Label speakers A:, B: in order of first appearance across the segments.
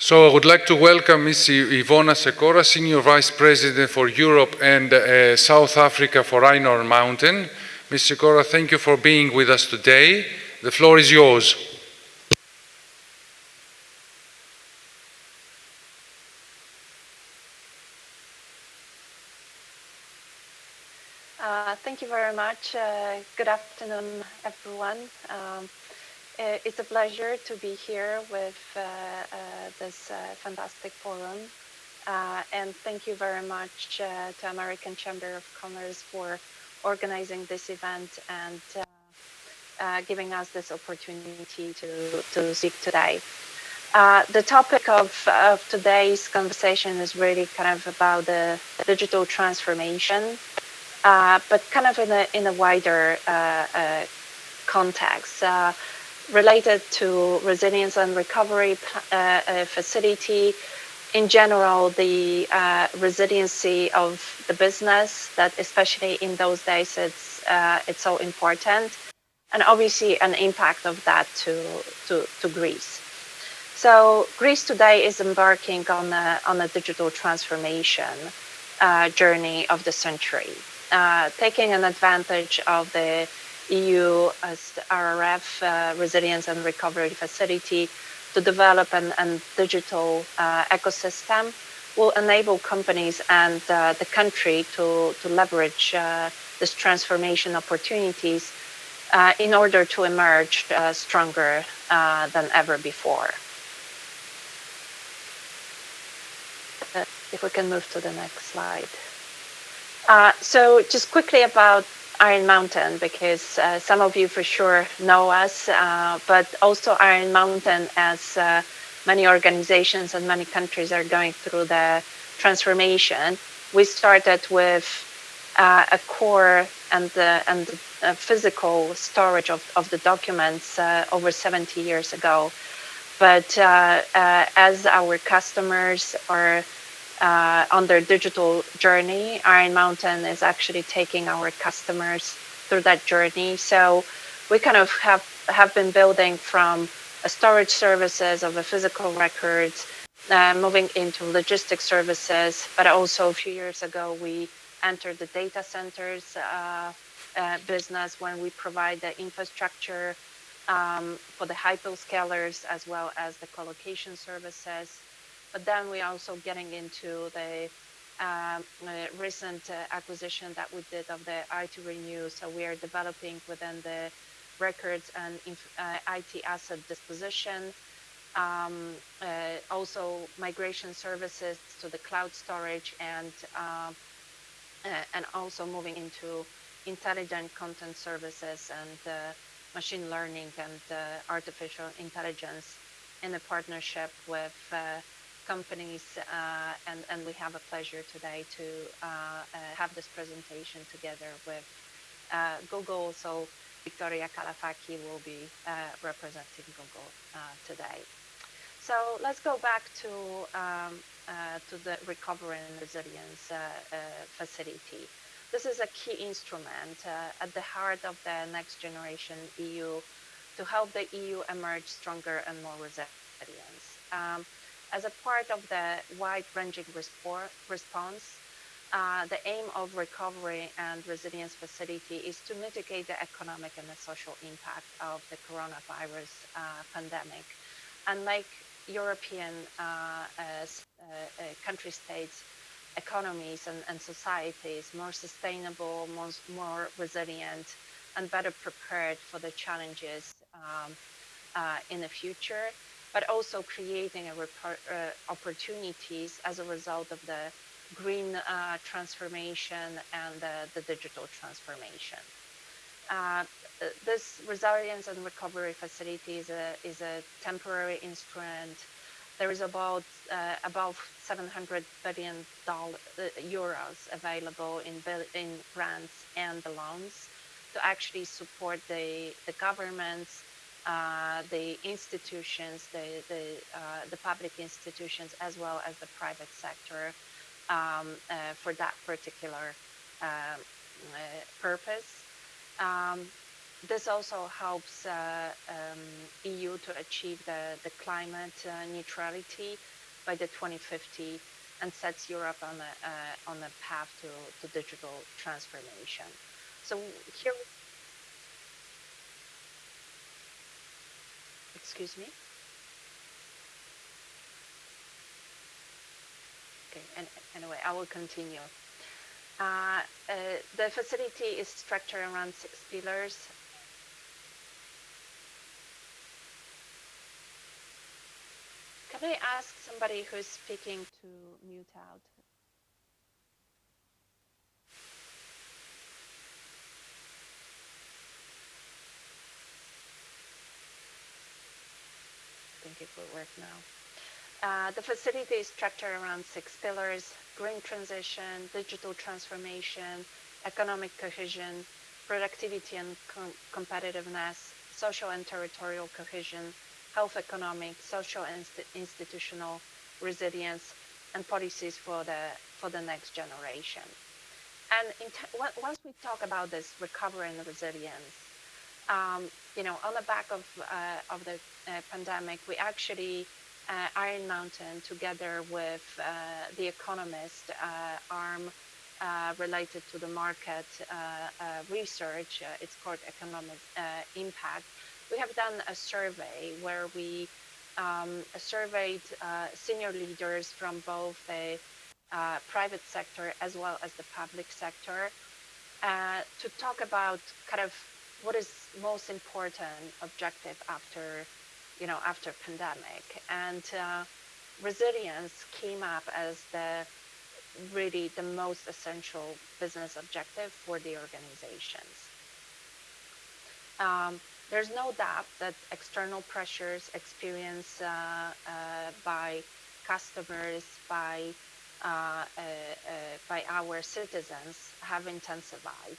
A: So I would like to welcome Ms. Ivona Secora, Senior Vice President for Europe and South Africa for Iron Mountain. Ms. Secora, thank you for being with us today. The floor is yours.
B: Thank you very much. Good afternoon, everyone. It's a pleasure to be here with this fantastic forum. And thank you very much to American Chamber of Commerce for organizing this event and giving us this opportunity to speak today. The topic of today's conversation is really kind of about the digital transformation, but kind of in a wider context related to resilience and recovery facility. In general, the resiliency of the business, that especially in those days it's so important, and obviously an impact of that to Greece. So Greece today is embarking on a digital transformation journey of the century, taking an advantage of the EU as RRF Resilience and Recovery Facility to develop an digital ecosystem will enable companies and the country to leverage this transformation opportunities in order to emerge stronger than ever before. If we can move to the next slide. So just quickly about Iron Mountain, because some of you for sure know us, but also Iron Mountain, as many organizations and many countries are going through the transformation. We started with a core and physical storage of the documents over 70 years ago. But as our customers are on their digital journey, Iron Mountain is actually taking our customers through that journey. So we kind of have been building from a storage services of the physical records, moving into logistics services, but also a few years ago we entered the data centers business when we provide the infrastructure for the hyperscalers as well as the colocation services. But then we're also getting into the recent acquisition that we did of the IT Renew. So we are developing within the records and IT asset disposition. Also migration services to the cloud storage and also moving into intelligent content services and machine learning and artificial intelligence in a partnership with companies, and we have a pleasure today to have this presentation together with Google. So Victoria Kalafaki will be representing Google today. So let's go back to the Recovery and Resilience Facility. This is a key instrument at the heart of the Next Generation EU to help the EU emerge stronger and more resilient. As a part of the wide-ranging response, the aim of Recovery and Resilience Facility is to mitigate the economic and the social impact of the coronavirus pandemic and make European country states, economies and societies more sustainable, more resilient, and better prepared for the challenges in the future, but also creating opportunities as a result of the green transformation and the digital transformation. This resilience and recovery facility is a temporary instrument. There is about 700 billion euros available in grants and the loans to actually support the governments, the institutions, the public institutions, as well as the private sector for that particular purpose. This also helps EU to achieve the climate neutrality by the 2050 and sets Europe on a path to digital transformation. So here, excuse me. Okay, and anyway, I will continue. The facility is structured around 6 pillars. Can I ask somebody who's speaking to mute out? I think it will work now. The facility is structured around 6 pillars: green transition, digital transformation, economic cohesion, productivity and competitiveness, social and territorial cohesion, health economic, social and institutional resilience, and policies for the next generation. And once we talk about this recovery and resilience, on the back of the pandemic, we actually Iron Mountain, together with the Economist arm related to the market research, it's called Economic Impact. We have done a survey where we surveyed senior leaders from both the private sector as well as the public sector to talk about kind of what is most important objective after pandemic. And resilience came up as really the most essential business objective for the organizations. There's no doubt that external pressures experienced by customers, by our citizens have intensified.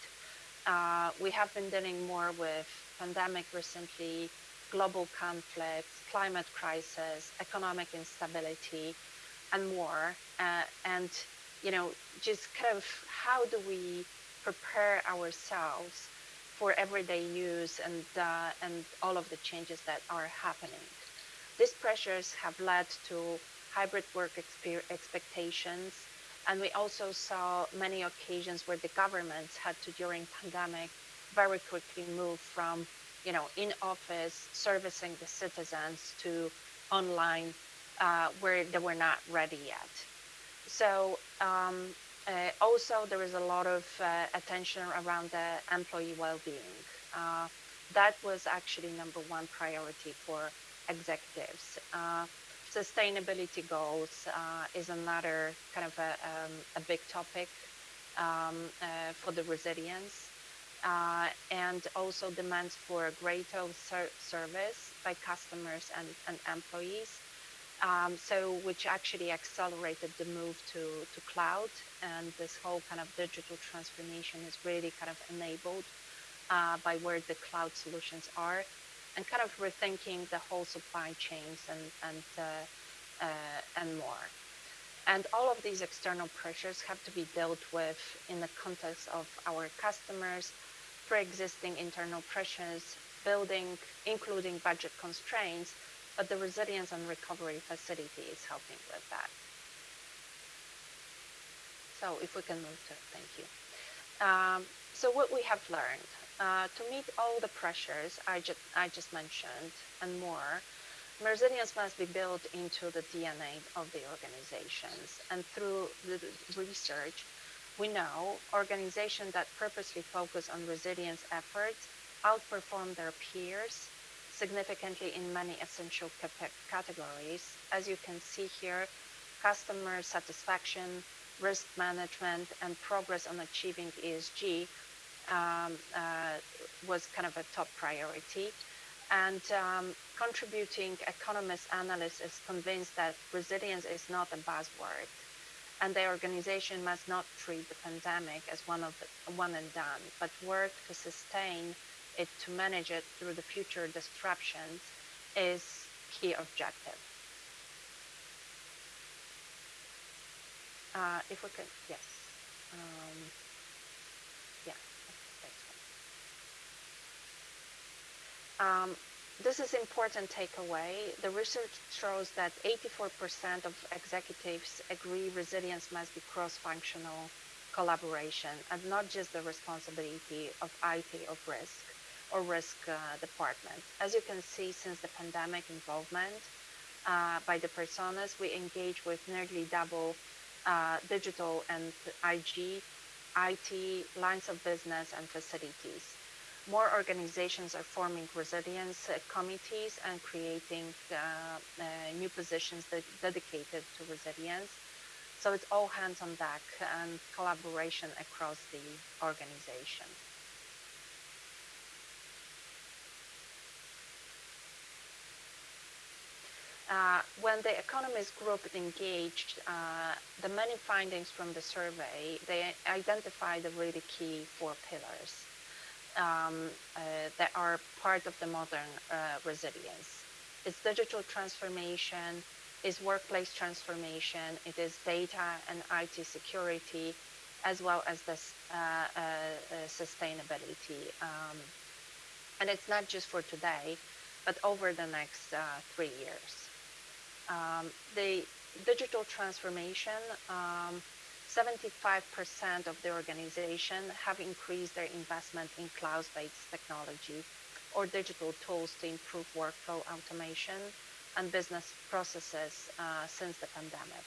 B: We have been dealing more with pandemic recently, global conflicts, climate crisis, economic instability, and more. And just kind of how do we prepare ourselves for everyday use and all of the changes that are happening. These pressures have led to hybrid work expectations, and we also saw many occasions where the governments had to, during pandemic, very quickly move from, in office servicing the citizens to online, where they were not ready yet. So also there is a lot of attention around the employee well-being. That was actually number one priority for executives. Sustainability goals is another kind of a big topic for the resilience, and also demands for greater service by customers and employees. Which actually accelerated the move to cloud, and this whole kind of digital transformation is really kind of enabled by where the cloud solutions are, and kind of rethinking the whole supply chains and more. And all of these external pressures have to be dealt with in the context of our customers, pre-existing internal pressures, including budget constraints, but the resilience and recovery facility is helping with that. So if we can move to, thank you. So what we have learned, to meet all the pressures I just mentioned and more, resilience must be built into the DNA of the organizations. And through the research, we know organizations that purposely focus on resilience efforts outperform their peers significantly in many essential categories. As you can see here, customer satisfaction, risk management, and progress on achieving ESG was kind of a top priority. And contributing economist analyst is convinced that resilience is not a buzzword, and the organization must not treat the pandemic as one and done, but work to sustain it, to manage it through the future disruptions is key objective. If we could, yes. Yeah, that's one. This is important takeaway. The research shows that 84% of executives agree resilience must be cross-functional collaboration and not just the responsibility of IT of risk or risk department. As you can see, since the pandemic involvement by the personas, we engage with nearly double digital and IG, IT, lines of business and facilities. More organizations are forming resilience committees and creating new positions dedicated to resilience. So it's all hands on deck and collaboration across the organization. When the economist group engaged, the many findings from the survey, they identified the really key 4 pillars that are part of the modern resilience. It's digital transformation, it's workplace transformation, it is data and IT security, as well as this sustainability. And it's not just for today, but over the next 3 years. The digital transformation, 75% of the organization have increased their investment in cloud-based technology or digital tools to improve workflow automation and business processes since the pandemic.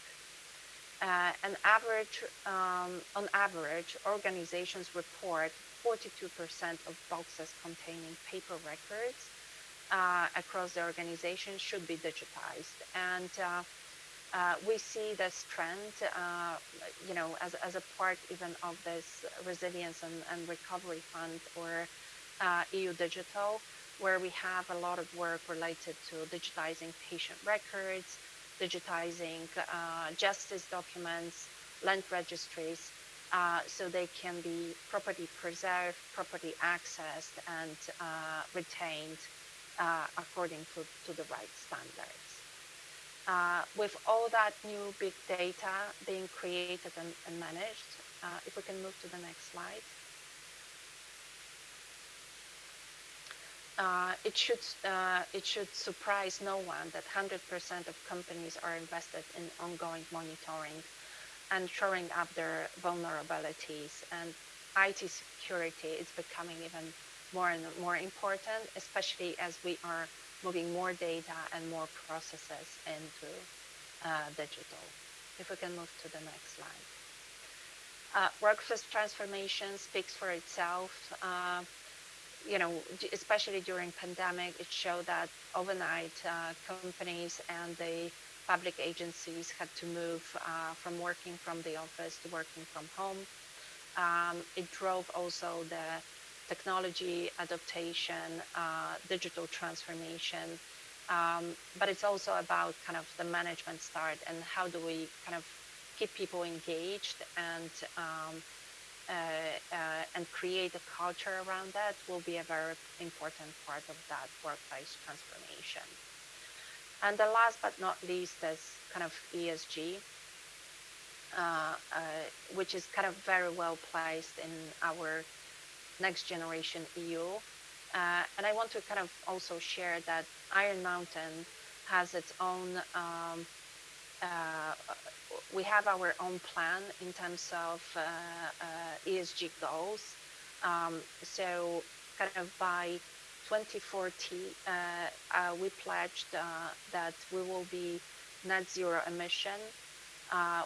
B: On average, organizations report 42% of boxes containing paper records across the organization should be digitized. And we see this trend, as a part even of this resilience and recovery fund or EU Digital, where we have a lot of work related to digitizing patient records, digitizing justice documents, land registries, so they can be properly preserved, properly accessed, and retained according to the right standards. With all that new big data being created and managed, if we can move to the next slide. It should surprise no one that 100% of companies are invested in ongoing monitoring and shoring up their vulnerabilities, and IT security is becoming even more and more important, especially as we are moving more data and more processes into digital. If we can move to the next slide. Workforce transformation speaks for itself. Especially during pandemic, it showed that overnight companies and the public agencies had to move from working from the office to working from home. It drove also the technology adaptation, digital transformation, but it's also about kind of the management start and how do we kind of keep people engaged and create a culture around that will be a very important part of that workplace transformation. And the last but not least is kind of ESG, which is kind of very well placed in our next generation EU. And I want to kind of also share that Iron Mountain has its own, we have our own plan in terms of ESG goals. So kind of by 2040, we pledged that we will be net zero emission.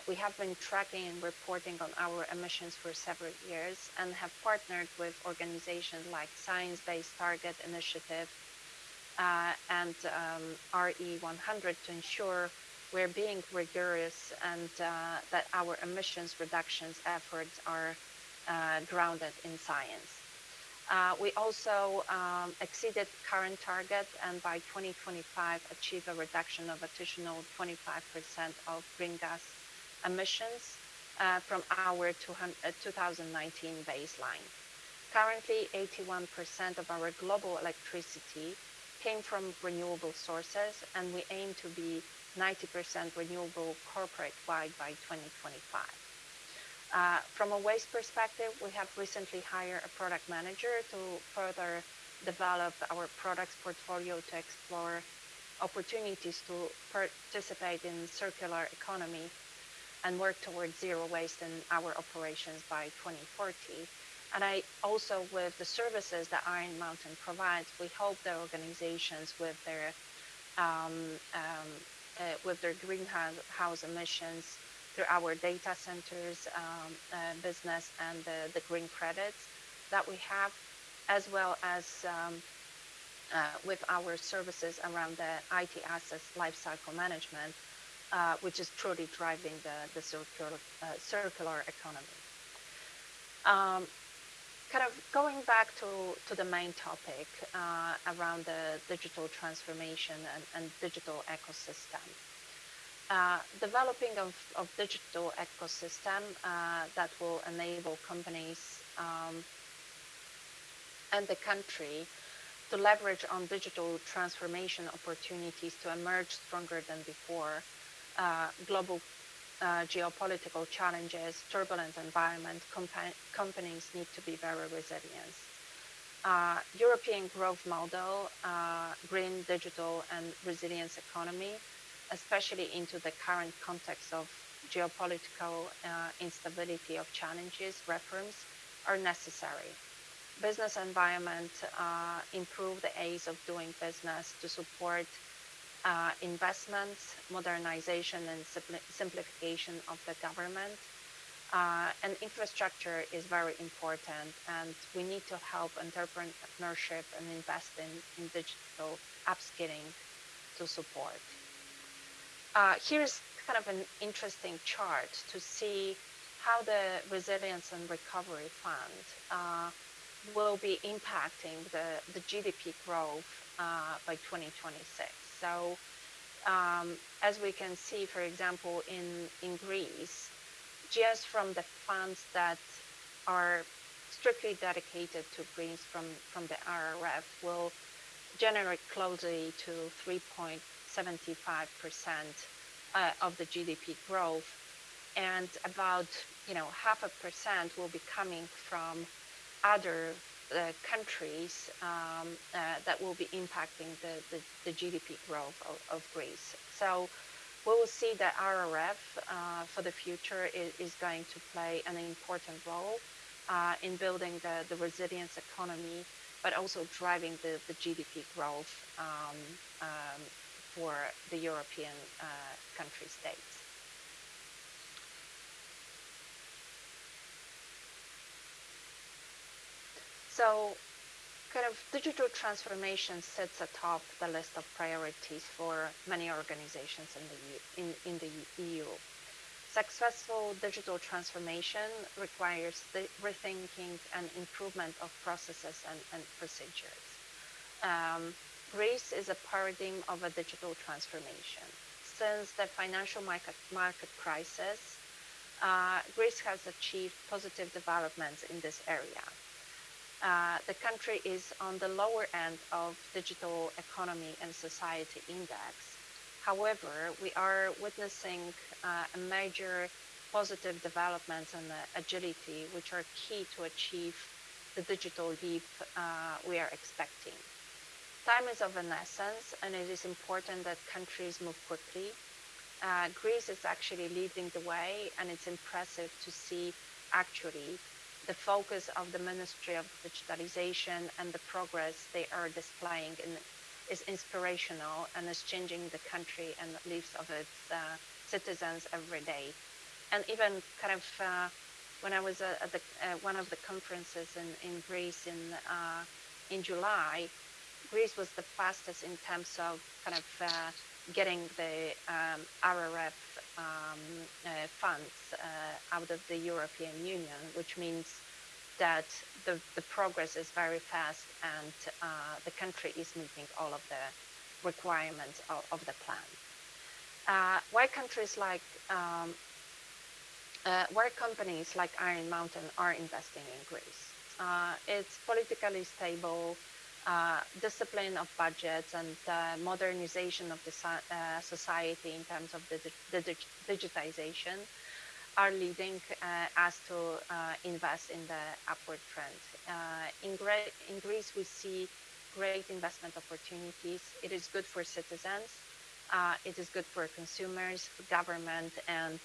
B: We have been tracking and reporting on our emissions for several years and have partnered with organizations like Science Based Target Initiative and RE100 to ensure we're being rigorous and that our emissions reductions efforts are grounded in science. We also exceeded current target and by 2025 achieve a reduction of additional 25% of green gas emissions from our 2019 baseline. Currently, 81% of our global electricity came from renewable sources, and we aim to be 90% renewable corporate-wide by 2025. From a waste perspective, we have recently hired a product manager to further develop our products portfolio to explore opportunities to participate in circular economy and work towards zero waste in our operations by 2040. And I also, with the services that Iron Mountain provides, we hope that organizations um, um, with their greenhouse emissions through our data centers business and the green credits that we have, as well as with our services around the IT assets lifecycle management, which is truly driving the circular economy. Um, Kind of going back to the main topic around the digital transformation and digital ecosystem. Developing of digital ecosystem that will enable companies and the country to leverage on digital transformation opportunities to emerge stronger than before. Global geopolitical challenges, turbulent environment, companies need to be very resilient. European growth model, green, digital, and resilience economy, especially into the current context of geopolitical instability of challenges, reforms are necessary. Business environment, improve the ease of doing business to support investments, modernization, and simplification of the government. And infrastructure is very important, and we need to help entrepreneurship and invest in digital upskilling to support. Here's kind of an interesting chart to see how the Resilience and Recovery Fund will be impacting the GDP growth by 2026. So as we can see, for example, in Greece, just from the funds that are strictly dedicated to Greece from the RRF will generate closely to 3.75% of the GDP growth, and about 0.5% will be coming from other countries that will be impacting the GDP growth of Greece. So we will see that RRF for the future is going to play an important role in building the resilience economy, but also driving the GDP growth for the European country states. So kind of digital transformation sits atop the list of priorities for many organizations in the EU. Successful digital transformation requires the rethinking and improvement of processes and procedures. Greece is a paradigm of a digital transformation. Since the financial market crisis, Greece has achieved positive developments in this area. The country is on the lower end of digital economy and society index. However, we are witnessing a major positive developments and agility, which are key to achieve the digital leap we are expecting. Time is of an essence, and it is important that countries move quickly. Greece is actually leading the way, and it's impressive to see actually the focus of the Ministry of Digitalization and the progress they are displaying is inspirational and is changing the country and the lives of its citizens every day. And even kind of when I was at one of the conferences in Greece in July, Greece was the fastest in terms of kind of getting the RRF funds out of the European Union, which means that the progress is very fast and the country is meeting all of the requirements of the plan. Why companies like Iron Mountain are investing in Greece? It's politically stable, discipline of budgets, and modernization of the society in terms of the digitization are leading us to invest in the upward trend. In Greece, we see great investment opportunities. It is good for citizens. It is good for consumers, for government, and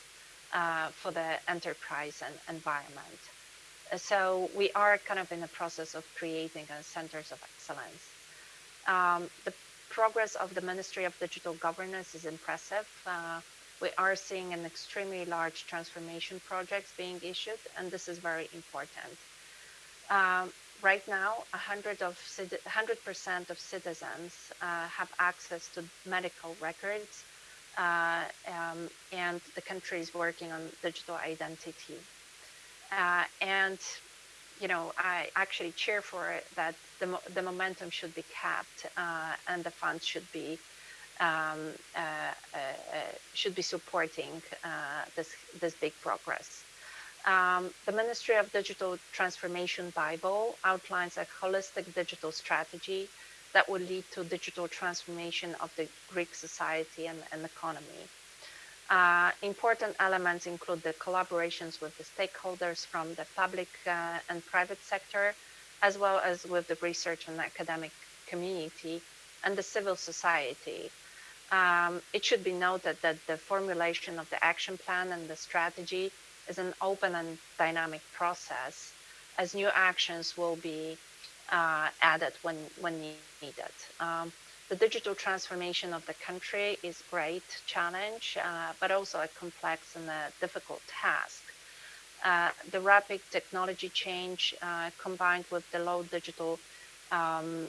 B: for the enterprise and environment. So we are kind of in the process of creating centers of excellence. The progress of the Ministry of Digital Governance is impressive. We are seeing an extremely large transformation projects being issued, and this is very important. Right now, 100% of citizens have access to medical records, and the country is working on digital identity. And I actually cheer for it that the momentum should be kept, and the funds um, uh, should be supporting this big progress. The Ministry of Digital Transformation Bible outlines a holistic digital strategy that will lead to digital transformation of the Greek society and economy. Important elements include the collaborations with the stakeholders from the public and private sector, as well as with the research and academic community and the civil society. It should be noted that the formulation of the action plan and the strategy is an open and dynamic process, as new actions will be added when needed. The digital transformation of the country is a great challenge, but also a complex and a difficult task. The rapid technology change combined with the low digital um,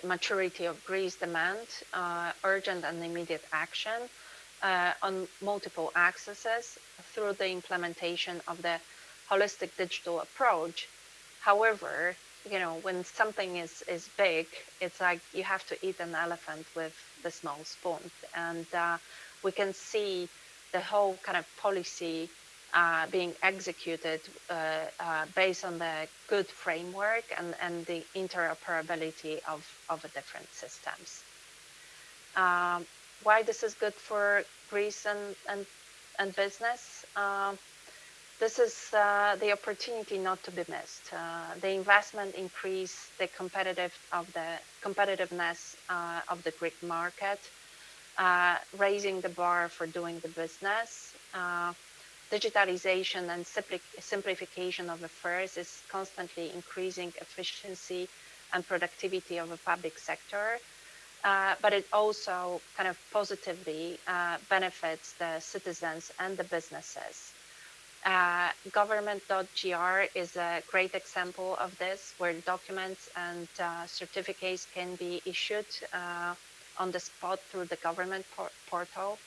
B: maturity of Greece demand urgent and immediate action on multiple axes through the implementation of the holistic digital approach. However, when something is big, it's like you have to eat an elephant with the small spoon. And we can see the whole kind of policy being executed based on the good framework and the interoperability of the different systems. Um, why this is good for Greece and business? This is the opportunity not to be missed. The investment increase the competitiveness of the Greek market, raising the bar for doing the business. Digitalization and simplification of affairs is constantly increasing efficiency and productivity of the public sector, but it also kind of positively benefits the citizens and the businesses. Government.gr is a great example of this, where documents and certificates can be issued on the spot through the government portal.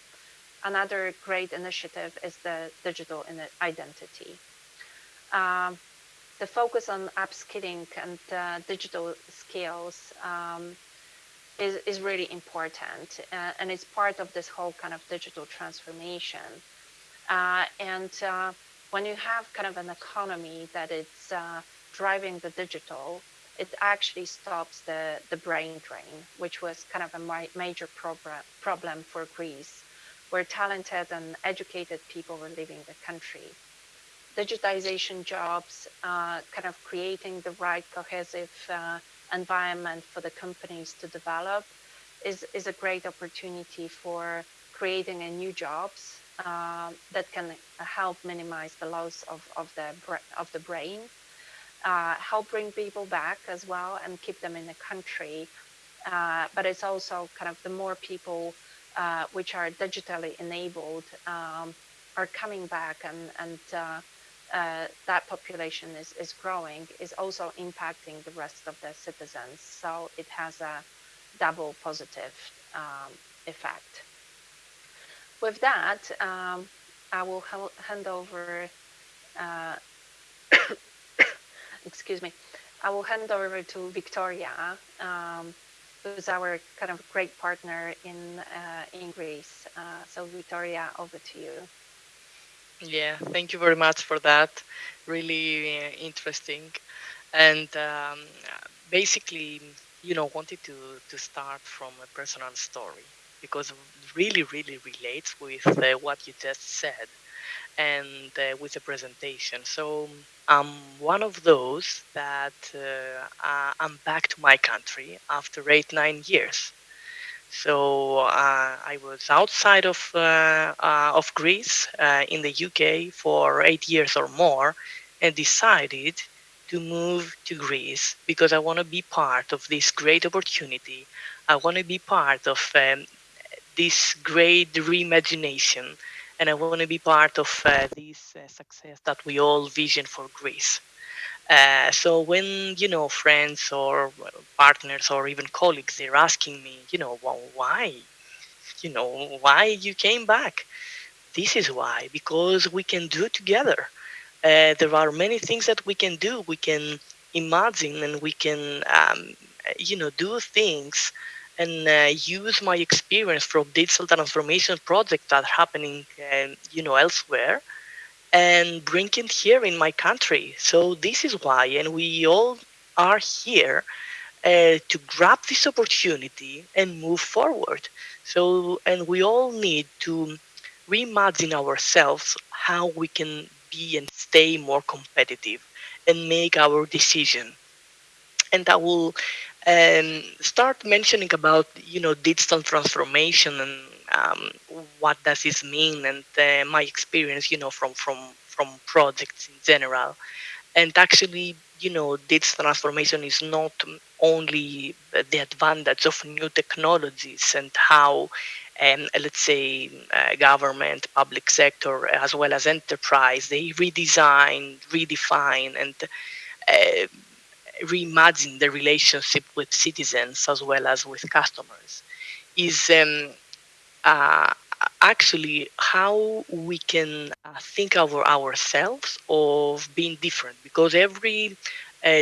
B: Another great initiative is the digital identity. Um, the focus on upskilling and digital skills is really important, and it's part of this whole kind of digital transformation. And when you have kind of an economy that it's driving the digital, it actually stops the brain drain, which was kind of a major problem for Greece, where talented and educated people were leaving the country. Digitization jobs, kind of creating the right cohesive environment for the companies to develop is a great opportunity for creating a new jobs that can help minimize the loss of the brain, help bring people back as well and keep them in the country. But it's also kind of the more people which are digitally enabled are coming back, and that population is growing, is also impacting the rest of the citizens. So it has a double positive effect. With that, I will hand over, uh, excuse me, I will hand over to Victoria, who's our kind of great partner in Greece. So Victoria, over to you.
C: Yeah, thank you very much for that. Really interesting. And basically, wanted to start from a personal story because it really relates with what you just said and with the presentation. So I'm one of those that I'm back to my country after 8, 9 years. So I was outside of Greece in the UK for 8 years or more, and decided to move to Greece because I want to be part of this great opportunity. I want to be part of this great reimagination, and I want to be part of this success that we all vision for Greece. So when friends or partners or even colleagues, they're asking me, well, why you came back? This is why, because we can do it together. There are many things that we can do. We can imagine and we can, do things and use my experience from digital transformation projects that are happening, elsewhere, and bring it here in my country. So this is why, and we all are here to grab this opportunity and move forward. So, and we all need to reimagine ourselves how we can be and stay more competitive and make our decision. And I will start mentioning about digital transformation and what does this mean, and my experience from projects in general. And actually, digital transformation is not only the advantage of new technologies and how, let's say, government, public sector, as well as enterprise, they redesign, redefine, and uh, reimagine the relationship with citizens as well as with customers, is uh, actually how we can think of ourselves of being different, because every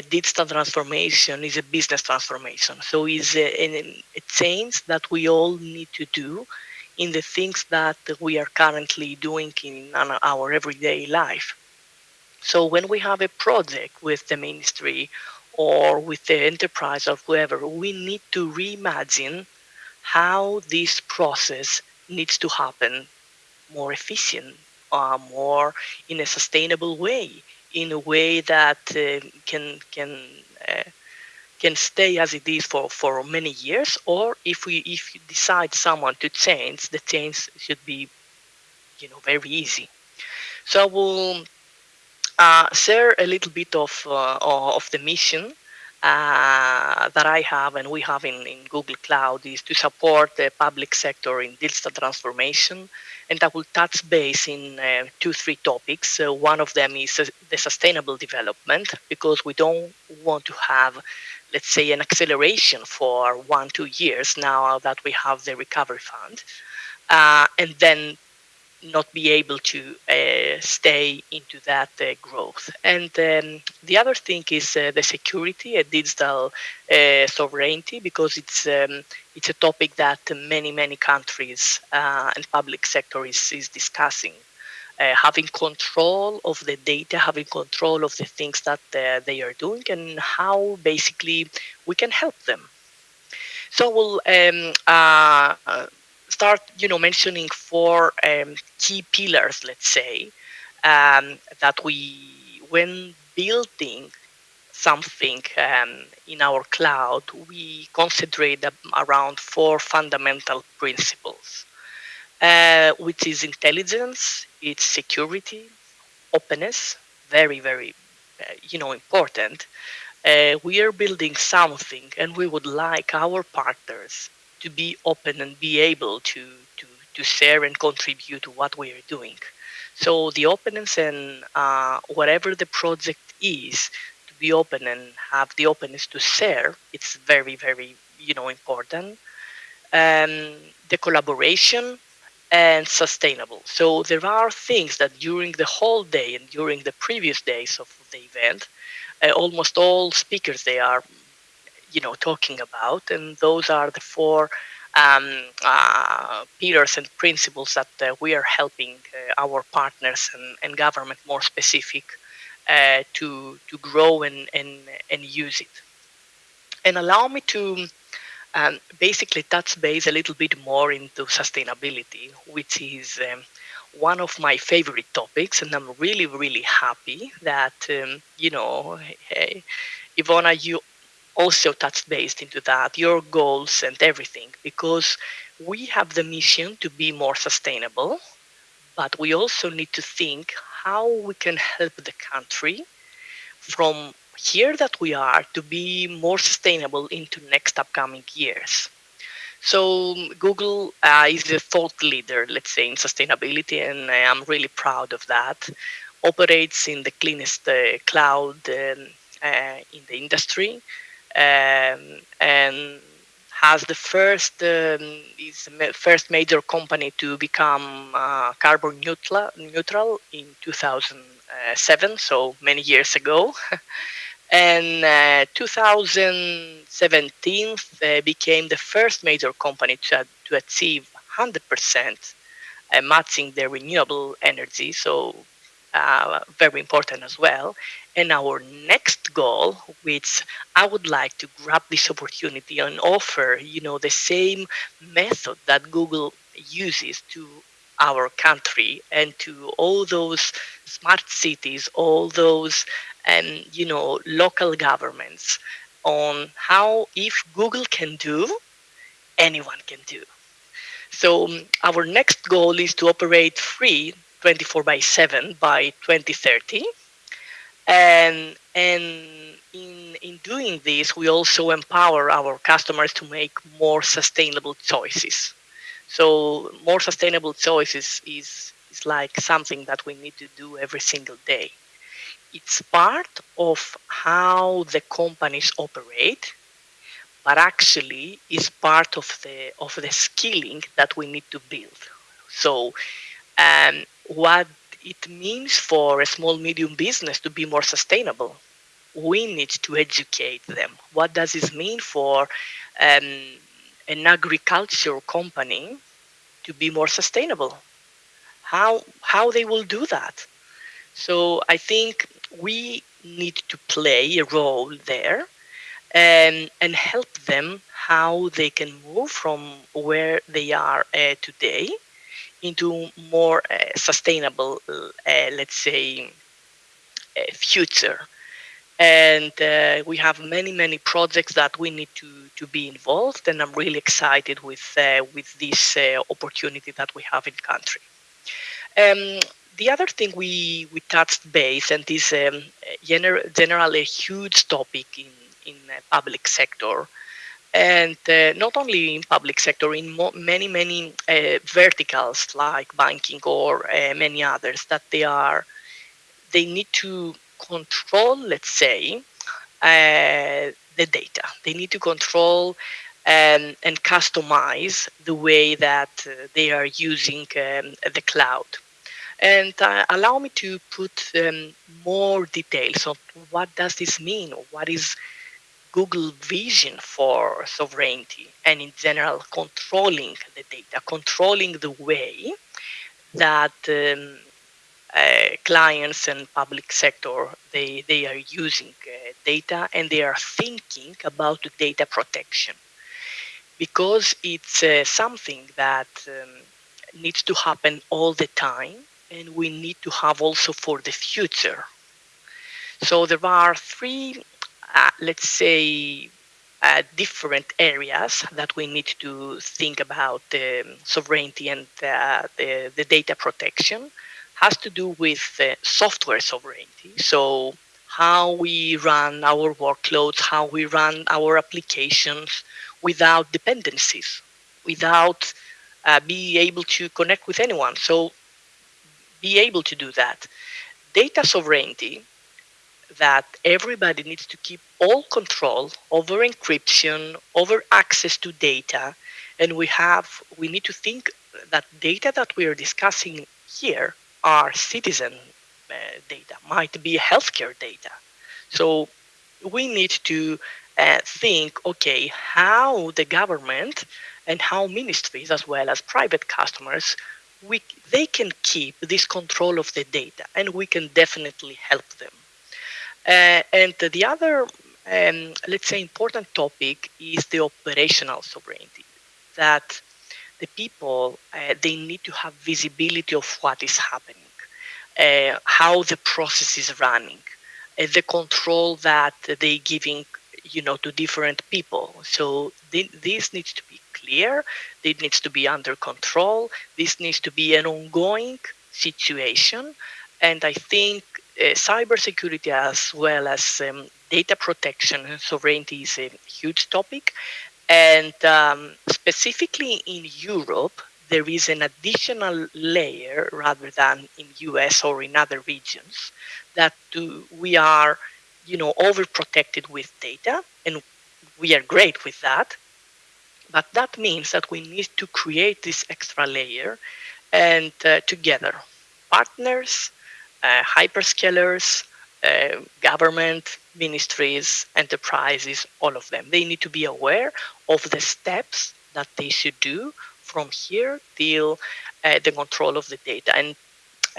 C: digital transformation is a business transformation. So it's a change that we all need to do in the things that we are currently doing in our everyday life. So when we have a project with the ministry or with the enterprise or whoever, we need to reimagine how this process needs to happen more efficient, more in a sustainable way, in a way that uh, can stay as it is for many years. Or if you decide someone to change, the change should be very easy. So I will share a little bit of the mission that I have and we have in Google Cloud, is to support the public sector in digital transformation. And I will touch base in 2, 3 topics. One of them is the sustainable development, because we don't want to have, let's say, an acceleration for 1, 2 years now that we have the recovery fund. And then not be able to stay into that growth. And the other thing is the security, digital sovereignty, because it's a topic that many countries and public sector is discussing. Having control of the data, having control of the things that they are doing, and how basically we can help them. So we'll start, mentioning 4 key pillars, let's say, that we, when building something in our cloud, we concentrate around 4 fundamental principles, which is intelligence, it's security, openness, very, important. We are building something, and we would like our partners to be open and be able to share and contribute to what we are doing. So the openness, and whatever the project is, to be open and have the openness to share, it's very, important. The collaboration and sustainable. So there are things that during the whole day and during the previous days of the event, almost all speakers they are talking about, and those are the 4 pillars and principles that we are helping our partners and government more specific to grow and use it. And allow me to basically touch base a little bit more into sustainability, which is one of my favorite topics, and I'm really, really happy that, hey, Ivona, you also touched base into that, your goals and everything, because we have the mission to be more sustainable, but we also need to think how we can help the country from here that we are to be more sustainable into next upcoming years. So Google is a thought leader, let's say, in sustainability, and I'm really proud of that. Operates in the cleanest cloud in the industry, and has the first first major company to become carbon neutral in 2007, so many years ago. And 2017 became the first major company to achieve 100% matching the renewable energy. So very important as well. And our next goal, which I would like to grab this opportunity and offer, the same method that Google uses to our country and to all those smart cities, all those local governments, on how if Google can do, anyone can do. So our next goal is to operate free 24 by 7 by 2030. And in doing this, we also empower our customers to make more sustainable choices. So more sustainable choices is like something that we need to do every single day. It's part of how the companies operate, but actually is part of the skilling that we need to build. So what it means for a small medium business to be more sustainable, we need to educate them. What does this mean for um, an agriculture company to be more sustainable? How they will do that? So I think we need to play a role there, and help them how they can move from where they are today into more sustainable, let's say, future. And we have many, many projects that we need to be involved, and I'm really excited with this opportunity that we have in country. Um, the other thing we touched base, and is generally a huge topic in public sector, and not only in public sector, in many verticals like banking or many others, that they need to control, let's say, the data. They need to control and customize the way that they are using the cloud. And allow me to put more details on what does this mean, what is Google vision for sovereignty, and in general controlling the data, controlling the way that clients and public sector they are using data, and they are thinking about data protection, because it's something that needs to happen all the time, and we need to have also for the future. So there are three, let's say, different areas that we need to think about sovereignty, and the data protection has to do with software sovereignty. So how we run our workloads, how we run our applications without dependencies, without be able to connect with anyone. So be able to do that. Data sovereignty, that everybody needs to keep all control over encryption, over access to data, and we need to think that data that we are discussing here are citizen data, might be healthcare data. So we need to think, okay, how the government and how ministries as well as private customers, they can keep this control of the data, and we can definitely help them. And the other, let's say, important topic is the operational sovereignty. That the people they need to have visibility of what is happening, how the process is running, the control that they giving, to different people. So this needs to be clear. It needs to be under control. This needs to be an ongoing situation, and I think cybersecurity as well as data protection and sovereignty is a huge topic. And specifically in Europe, there is an additional layer rather than in US or in other regions that we are, overprotected with data, and we are great with that. But that means that we need to create this extra layer, and together, partners, hyperscalers, government, ministries, enterprises, all of them. They need to be aware of the steps that they should do from here till the control of the data. And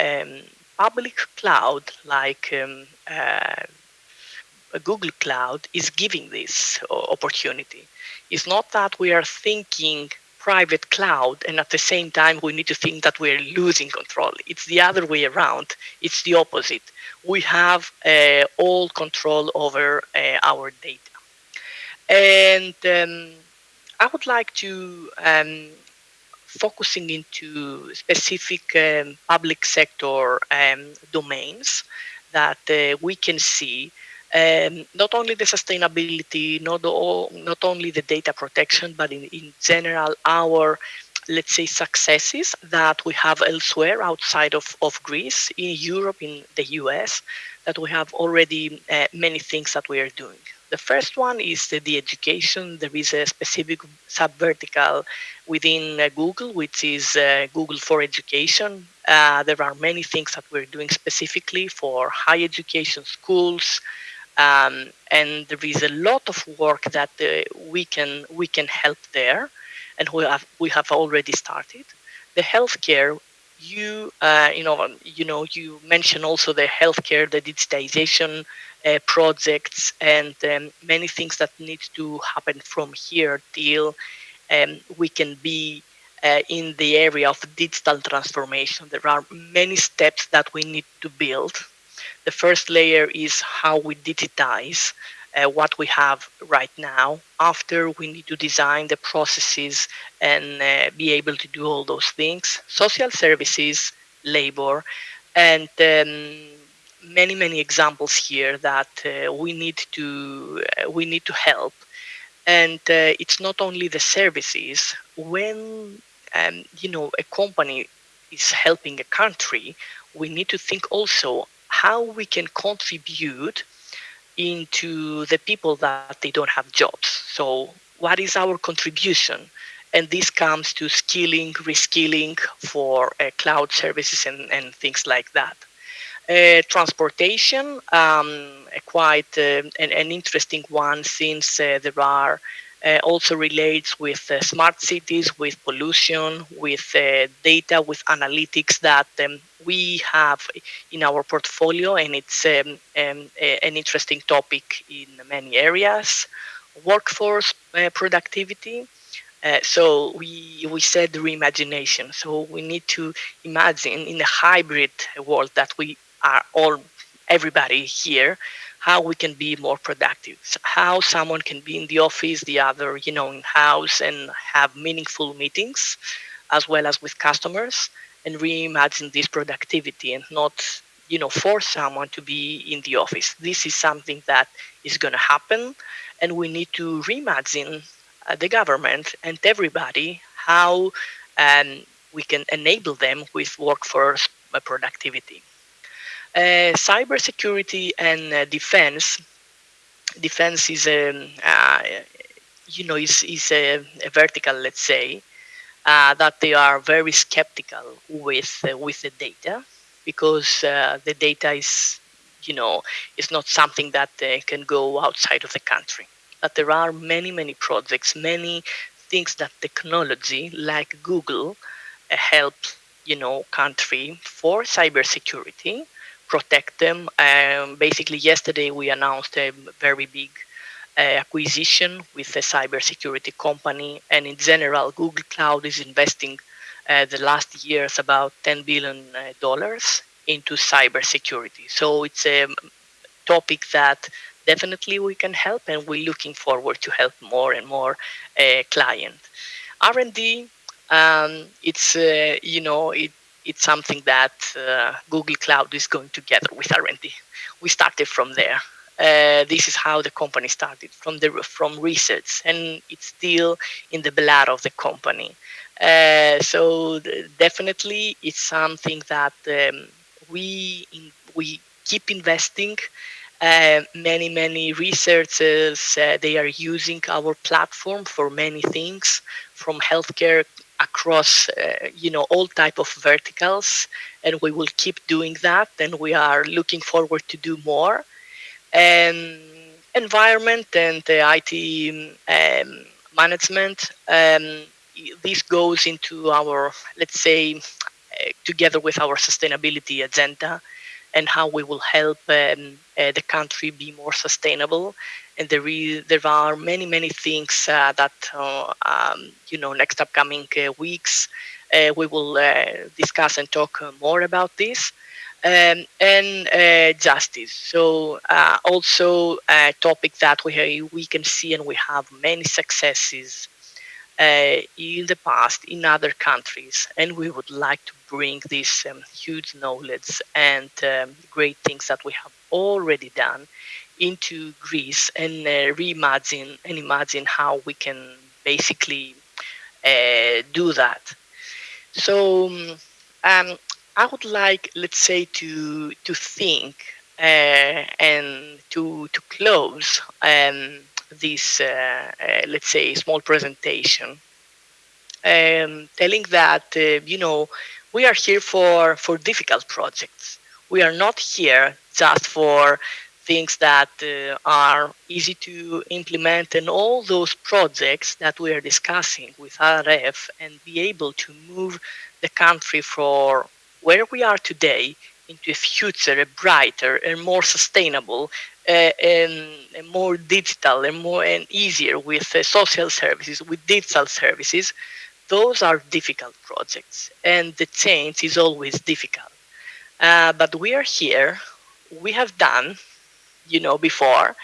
C: um, public cloud like Google Cloud is giving this opportunity. It's not that we are thinking private cloud and at the same time we need to think that we're losing control. It's the other way around. It's the opposite. We have all control over our data. And I would like to focusing into specific public sector domains that we can see not only the sustainability, not only the data protection, but in general our, let's say, successes that we have elsewhere outside of Greece, in Europe, in the US, that we have already many things that we are doing. The first one is the education. There is a specific sub-vertical within Google, which is Google for Education. There are many things that we're doing specifically for higher education schools, and there is a lot of work that we can help there, and we have already started. The healthcare, you mentioned also the healthcare, the digitization projects, and many things that need to happen from here till we can be in the area of digital transformation. There are many steps that we need to build. The first layer is how we digitize what we have right now. After, we need to design the processes and be able to do all those things. Social services, labor, and many examples here that we need to help. And it's not only the services. When a company is helping a country, we need to think also how we can contribute into the people that they don't have jobs. So what is our contribution? And this comes to skilling, reskilling for cloud services and things like that. Transportation, quite an interesting one, since there are also relates with smart cities, with pollution, with data, with analytics that we have in our portfolio, and it's an interesting topic in many areas. Workforce productivity. So we said reimagination. So we need to imagine in a hybrid world that we are all, everybody here, how we can be more productive. So how someone can be in the office, the other, in house, and have meaningful meetings, as well as with customers, and reimagine this productivity and not, force someone to be in the office. This is something that is going to happen, and we need to reimagine the government and everybody how we can enable them with workforce productivity. Cybersecurity and defense. Defense is a vertical, let's say, that they are very skeptical with the data, because the data is not something that can go outside of the country. But there are many projects, many things that technology like Google help country for cybersecurity, protect them. Basically, yesterday we announced a very big acquisition with a cybersecurity company, and in general, Google Cloud is investing the last years about $10 billion into cybersecurity. So it's a topic that definitely we can help, and we're looking forward to help more and more clients. R&D, it's something that Google Cloud is going together with R&D. We started from there. This is how the company started from research, and it's still in the blood of the company. Definitely, it's something that we keep investing. Many researchers they are using our platform for many things, from healthcare across all type of verticals, and we will keep doing that, and we are looking forward to do more. And environment and IT management, this goes into our, let's say, together with our sustainability agenda, and how we will help the country be more sustainable. And there are many things that next upcoming weeks we will discuss and talk more about this. And justice. So also a topic that we can see, and we have many successes in the past in other countries, and we would like to bring this huge knowledge and great things that we have already done into Greece, and reimagine and imagine how we can basically do that. So I would like, let's say, to think and to close this, let's say, small presentation, telling that we are here for difficult projects. We are not here just for things that are easy to implement, and all those projects that we are discussing with RF, and be able to move the country for where we are today into a future, a brighter and more sustainable, and more digital, and easier with social services, with digital services. Those are difficult projects, and the change is always difficult. But we are here. We have done, before.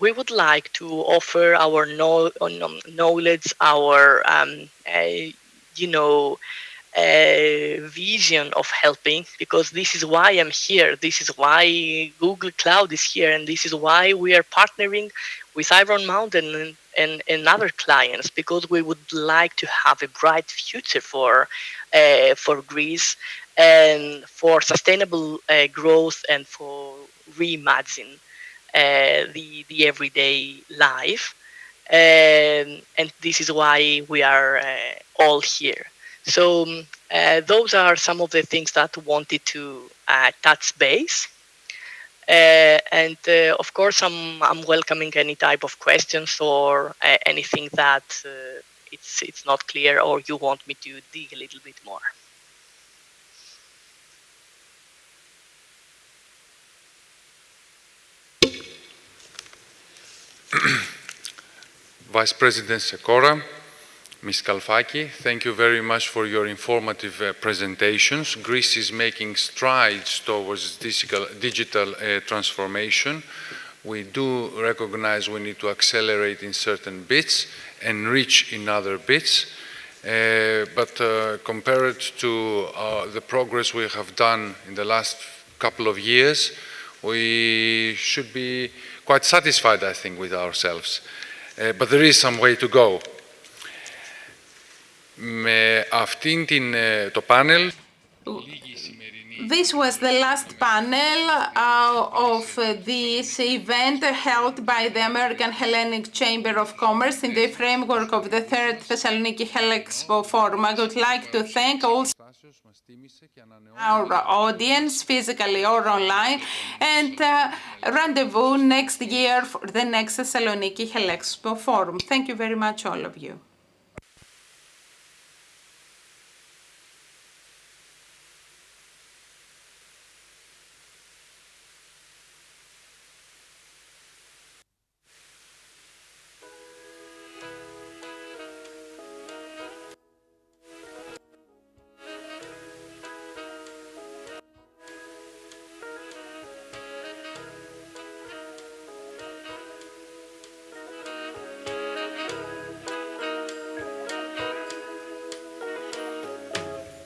C: We would like to offer our knowledge, our, you know, vision of helping, because this is why I'm here. This is why Google Cloud is here, and this is why we are partnering with Iron Mountain and other clients, because we would like to have a bright future for Greece, and for sustainable growth, and for reimagine the everyday life. And this is why we are all here. So those are some of the things that I wanted to touch base. And of course, I'm welcoming any type of questions, or anything that it's not clear, or you want me to dig a little bit more.
A: Vice President Sekora, Ms. Kalfaki, thank you very much for your informative presentations. Greece is making strides towards digital transformation. We do recognize we need to accelerate in certain bits and reach in other bits. But compared to the progress we have done in the last couple of years, we should be quite satisfied, I think, with ourselves. But there is some way to go. Με αυτήν το πάνελ,
D: This was the last panel of this event held by the American Hellenic Chamber of Commerce in the framework of the third Thessaloniki Helexpo Forum. I would like to thank also our audience, physically or online, and rendezvous next year for the next Thessaloniki Helexpo Forum. Thank you very much, all of you.